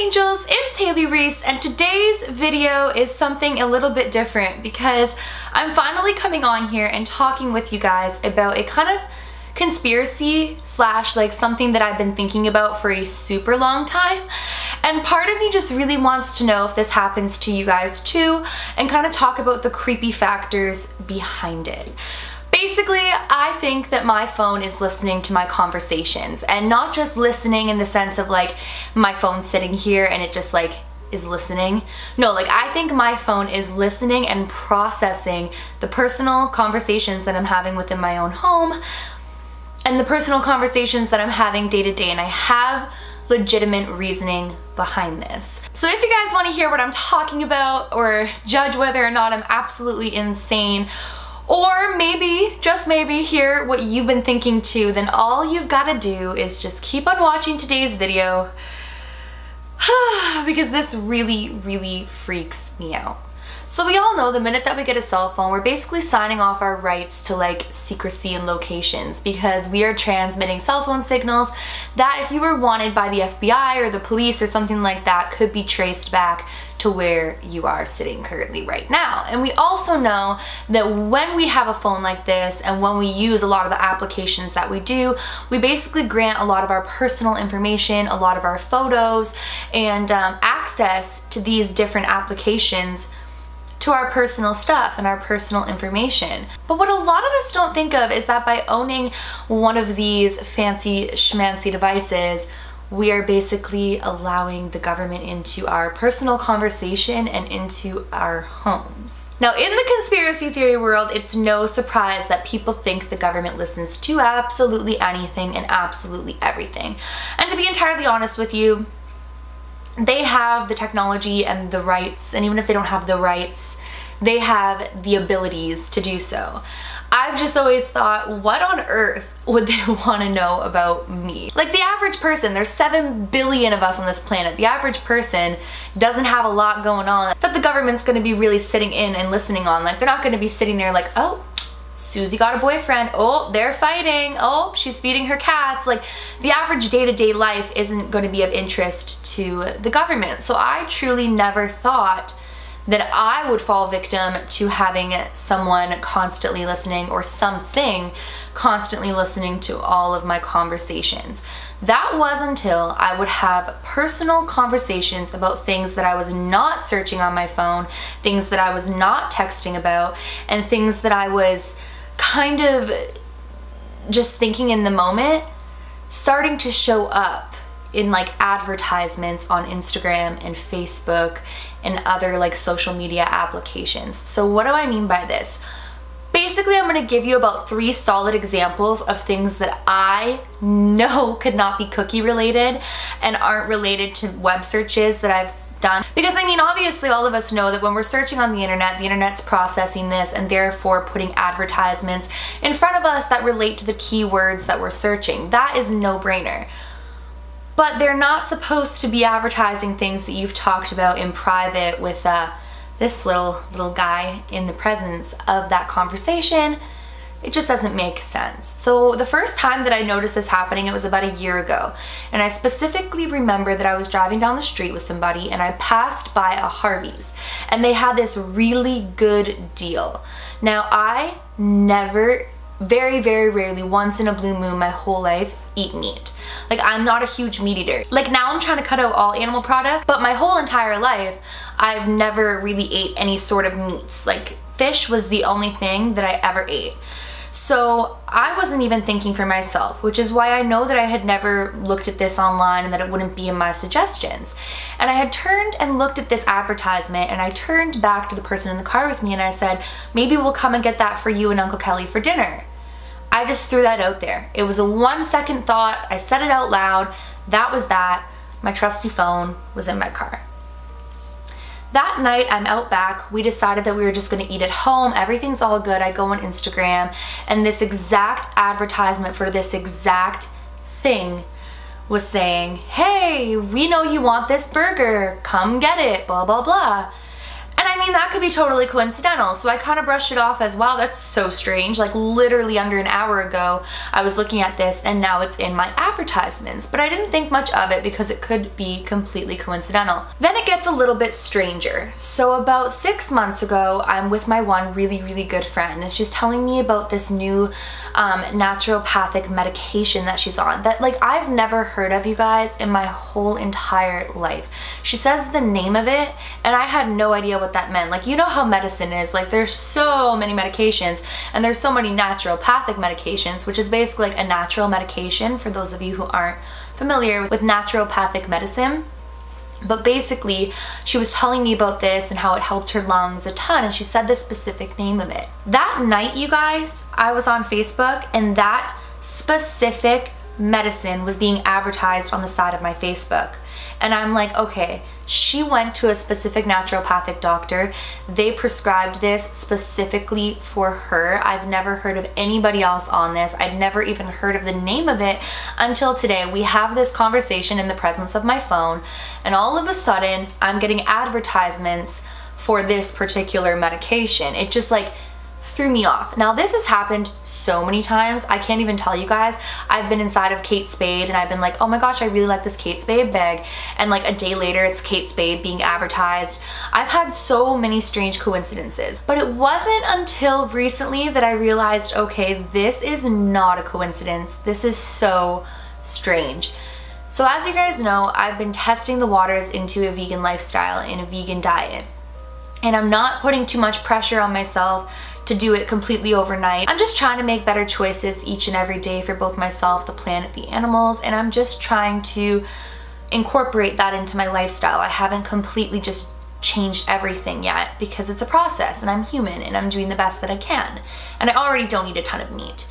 angels, it's Hailey Reese, and today's video is something a little bit different because I'm finally coming on here and talking with you guys about a kind of conspiracy slash like something that I've been thinking about for a super long time, and part of me just really wants to know if this happens to you guys too and kind of talk about the creepy factors behind it. Basically, I think that my phone is listening to my conversations, and not just listening in the sense of like my phone's sitting here and it just like is listening. No, like I think my phone is listening and processing the personal conversations that I'm having within my own home and the personal conversations that I'm having day to day, and I have legitimate reasoning behind this. So if you guys want to hear what I'm talking about or judge whether or not I'm absolutely insane, or maybe, just maybe, hear what you've been thinking too, then all you've got to do is just keep on watching today's video because this really freaks me out. So we all know the minute that we get a cell phone, we're basically signing off our rights to like secrecy and locations, because we are transmitting cell phone signals that if you were wanted by the FBI or the police or something like that could be traced back to where you are sitting currently right now. And we also know that when we have a phone like this and when we use a lot of the applications that we do, we basically grant a lot of our personal information, a lot of our photos, and access to these different applications to our personal stuff and our personal information. But what a lot of us don't think of is that by owning one of these fancy schmancy devices, we are basically allowing the government into our personal conversation and into our homes. Now, in the conspiracy theory world, it's no surprise that people think the government listens to absolutely anything and absolutely everything. And to be entirely honest with you, they have the technology and the rights, and even if they don't have the rights, they have the abilities to do so. I've just always thought, what on earth would they want to know about me? Like the average person, there's 7 billion of us on this planet. The average person doesn't have a lot going on that the government's going to be really sitting in and listening on. Like they're not going to be sitting there like, oh, Susie got a boyfriend, oh, they're fighting, oh, she's feeding her cats. Like the average day-to-day life isn't going to be of interest to the government. So I truly never thought that I would fall victim to having someone constantly listening or something constantly listening to all of my conversations. That was until I would have personal conversations about things that I was not searching on my phone, things that I was not texting about, and things that I was kind of just thinking in the moment, starting to show up in like advertisements on Instagram and Facebook and other like social media applications. So what do I mean by this? Basically, I'm going to give you about 3 solid examples of things that I know could not be cookie related and aren't related to web searches that I've done. Because I mean, obviously all of us know that when we're searching on the internet's processing this and therefore putting advertisements in front of us that relate to the keywords that we're searching. That is no brainer. But they're not supposed to be advertising things that you've talked about in private with this little guy in the presence of that conversation. It just doesn't make sense. So the first time that I noticed this happening, it was about a year ago. And I specifically remember that I was driving down the street with somebody and I passed by a Harvey's and they had this really good deal. Now I never, very rarely, once in a blue moon my whole life, eat meat. Like I'm not a huge meat eater. Like now I'm trying to cut out all animal products, but my whole entire life I've never really ate any sort of meats. Like fish was the only thing that I ever ate. So I wasn't even thinking for myself, which is why I know that I had never looked at this online and that it wouldn't be in my suggestions. And I had turned and looked at this advertisement and I turned back to the person in the car with me and I said, maybe we'll come and get that for you and Uncle Kelly for dinner. I just threw that out there. It was a 1-second thought. I said it out loud. That was that. My trusty phone was in my car. That night, I'm out back. We decided that we were just gonna eat at home. Everything's all good. I go on Instagram and this exact advertisement for this exact thing was saying, hey, we know you want this burger. Come get it, blah, blah, blah. And I mean, that could be totally coincidental. So I kind of brushed it off as, wow, that's so strange. Like literally under an hour ago, I was looking at this and now it's in my advertisements. But I didn't think much of it because it could be completely coincidental. Then it gets a little bit stranger. So about 6 months ago, I'm with my one really good friend, and she's telling me about this new naturopathic medication that she's on that like I've never heard of, you guys, in my whole entire life. She says the name of it and I had no idea what that meant. Like, you know how medicine is, like there's so many medications and there's so many naturopathic medications, which is basically like a natural medication for those of you who aren't familiar with naturopathic medicine. But basically, she was telling me about this and how it helped her lungs a ton, and she said the specific name of it. That night, you guys, I was on Facebook and that specific medicine was being advertised on the side of my Facebook. And I'm like, okay, she went to a specific naturopathic doctor. They prescribed this specifically for her. I've never heard of anybody else on this. I'd never even heard of the name of it until today. We have this conversation in the presence of my phone, and all of a sudden I'm getting advertisements for this particular medication. It just like threw me off. Now this has happened so many times, I can't even tell you guys. I've been inside of Kate Spade and I've been like, oh my gosh, I really like this Kate Spade bag, and like a day later it's Kate Spade being advertised. I've had so many strange coincidences, but it wasn't until recently that I realized, okay, this is not a coincidence. This is so strange. So as you guys know, I've been testing the waters into a vegan lifestyle and a vegan diet, and I'm not putting too much pressure on myself to do it completely overnight. I'm just trying to make better choices each and every day for both myself, the planet, the animals, and I'm just trying to incorporate that into my lifestyle. I haven't completely just changed everything yet because it's a process and I'm human and I'm doing the best that I can. And I already don't eat a ton of meat.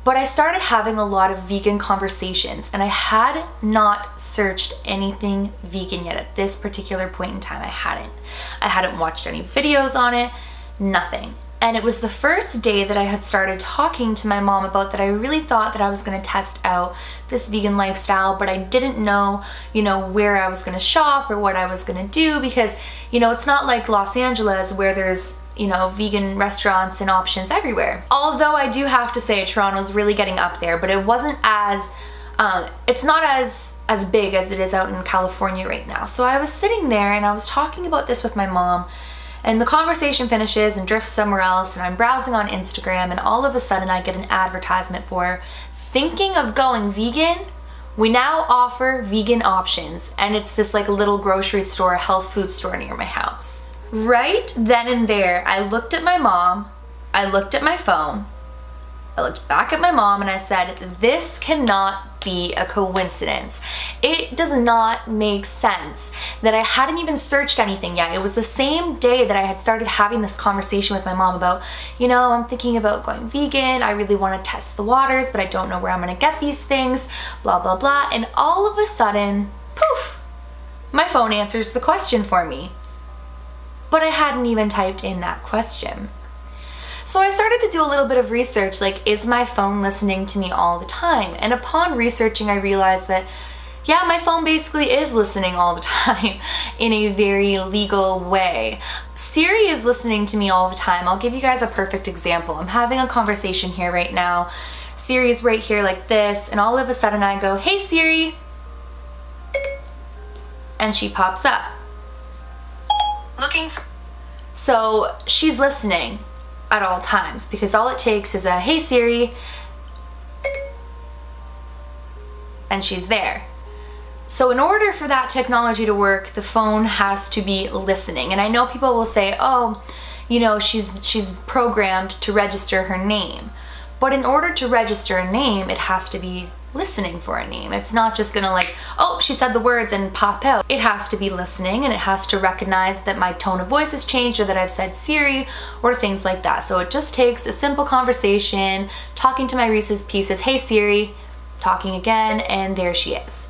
But I started having a lot of vegan conversations and I had not searched anything vegan yet at this particular point in time. I hadn't watched any videos on it, nothing. And it was the first day that I had started talking to my mom about that I really thought that I was going to test out this vegan lifestyle, but I didn't know, where I was going to shop or what I was going to do because, it's not like Los Angeles where there's, vegan restaurants and options everywhere. Although I do have to say Toronto's really getting up there, but it wasn't as, it's not as big as it is out in California right now. So I was sitting there and I was talking about this with my mom, and the conversation finishes and drifts somewhere else, and I'm browsing on Instagram, and all of a sudden I get an advertisement for, thinking of going vegan? We now offer vegan options, and it's this like little grocery store, health food store near my house. Right then and there, I looked at my mom, I looked at my phone, I looked back at my mom, and I said, this cannot be a coincidence. It does not make sense that I hadn't even searched anything yet. It was the same day that I had started having this conversation with my mom about, I'm thinking about going vegan. I really want to test the waters, but I don't know where I'm going to get these things, blah, blah, blah. And all of a sudden, poof, my phone answers the question for me. But I hadn't even typed in that question. So I started to do a little bit of research, like, is my phone listening to me all the time? And upon researching, I realized that, yeah, my phone basically is listening all the time in a very legal way. Siri is listening to me all the time. I'll give you guys a perfect example. I'm having a conversation here right now. Siri is right here like this, and all of a sudden I go, hey Siri, and she pops up. So she's listening at all times because all it takes is a hey Siri and she's there. So in order for that technology to work, the phone has to be listening. And I know people will say, oh, she's programmed to register her name. But in order to register a name, it has to be listening for a name. It's not just gonna like, oh, she said the words and pop out. It has to be listening, and it has to recognize that my tone of voice has changed or that I've said Siri or things like that. So it just takes a simple conversation, talking to my Reese's Pieces, hey Siri, talking again, and there she is.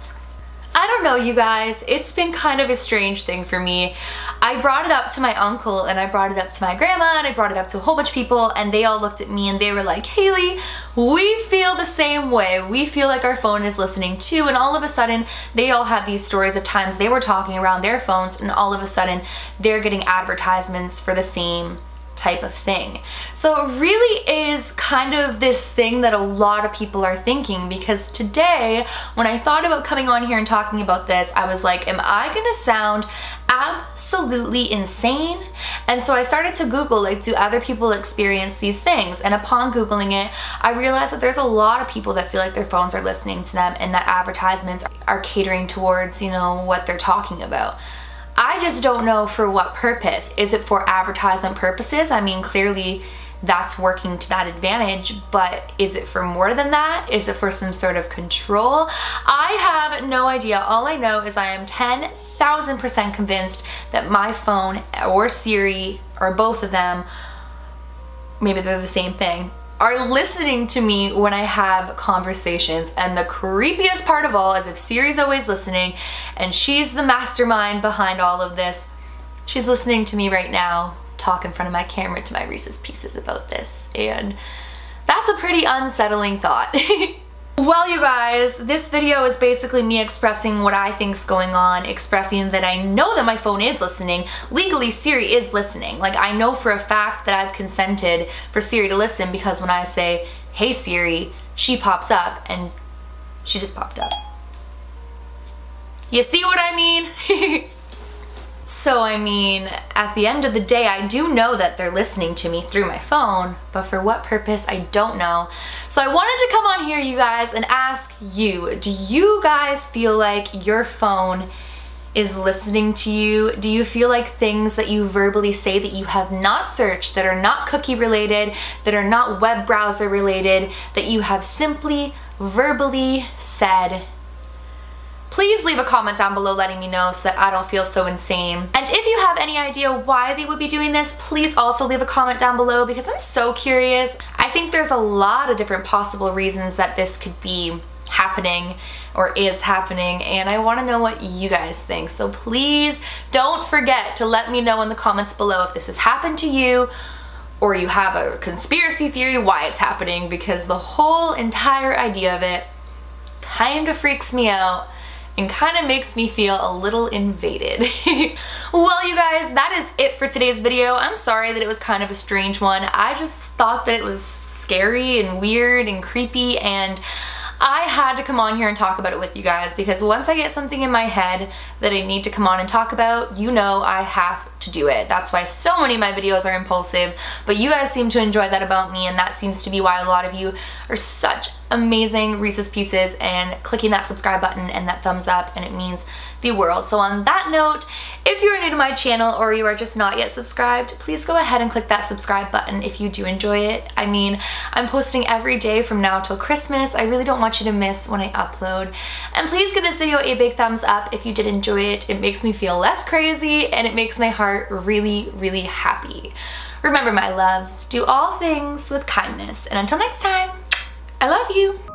I don't know, you guys, it's been kind of a strange thing for me. I brought it up to my uncle and I brought it up to my grandma and I brought it up to a whole bunch of people, and they all looked at me and they were like, Hailey, we feel the same way. We feel like our phone is listening too. And all of a sudden they all had these stories of times they were talking around their phones and all of a sudden they're getting advertisements for the same type of thing. So it really is kind of this thing that a lot of people are thinking, because today when I thought about coming on here and talking about this, I was like, am I gonna sound absolutely insane? And so I started to Google, like, do other people experience these things? And upon Googling it, I realized that there's a lot of people that feel like their phones are listening to them and that advertisements are catering towards, you know, what they're talking about. I just don't know for what purpose. Is it for advertisement purposes? I mean, clearly that's working to that advantage, but is it for more than that? Is it for some sort of control? I have no idea. All I know is I am 10,000% convinced that my phone or Siri, or both of them, maybe they're the same thing, are listening to me when I have conversations. And the creepiest part of all is if Siri's always listening and she's the mastermind behind all of this, she's listening to me right now talk in front of my camera to my Reese's Pieces about this, and that's a pretty unsettling thought. Well, you guys, this video is basically me expressing what I think's going on, expressing that I know that my phone is listening. Legally, Siri is listening. Like, I know for a fact that I've consented for Siri to listen, because when I say, hey Siri, she pops up, and she just popped up. You see what I mean? So, I mean, at the end of the day, I do know that they're listening to me through my phone, but for what purpose, I don't know. So I wanted to come on here, you guys, and ask you, do you guys feel like your phone is listening to you? Do you feel like things that you verbally say that you have not searched, that are not cookie related, that are not web browser related, that you have simply verbally said? Please leave a comment down below letting me know so that I don't feel so insane. And if you have any idea why they would be doing this, please also leave a comment down below, because I'm so curious. I think there's a lot of different possible reasons that this could be happening or is happening, and I want to know what you guys think. So please don't forget to let me know in the comments below if this has happened to you, or you have a conspiracy theory why it's happening, because the whole entire idea of it kind of freaks me out and kind of makes me feel a little invaded. Well, you guys, that is it for today's video. I'm sorry that it was kind of a strange one. I just thought that it was scary and weird and creepy, and I had to come on here and talk about it with you guys, because once I get something in my head that I need to come on and talk about, you know I have to do it. That's why so many of my videos are impulsive, but you guys seem to enjoy that about me, and that seems to be why a lot of you are such amazing Reese's Pieces and clicking that subscribe button and that thumbs up, and it means the world. So on that note, if you're new to my channel or you are just not yet subscribed, please go ahead and click that subscribe button if you do enjoy it. I mean, I'm posting every day from now till Christmas. I really don't want you to miss when I upload. And please give this video a big thumbs up if you did enjoy it. It makes me feel less crazy and it makes my heart really, really happy. Remember, my loves, do all things with kindness. And until next time, I love you.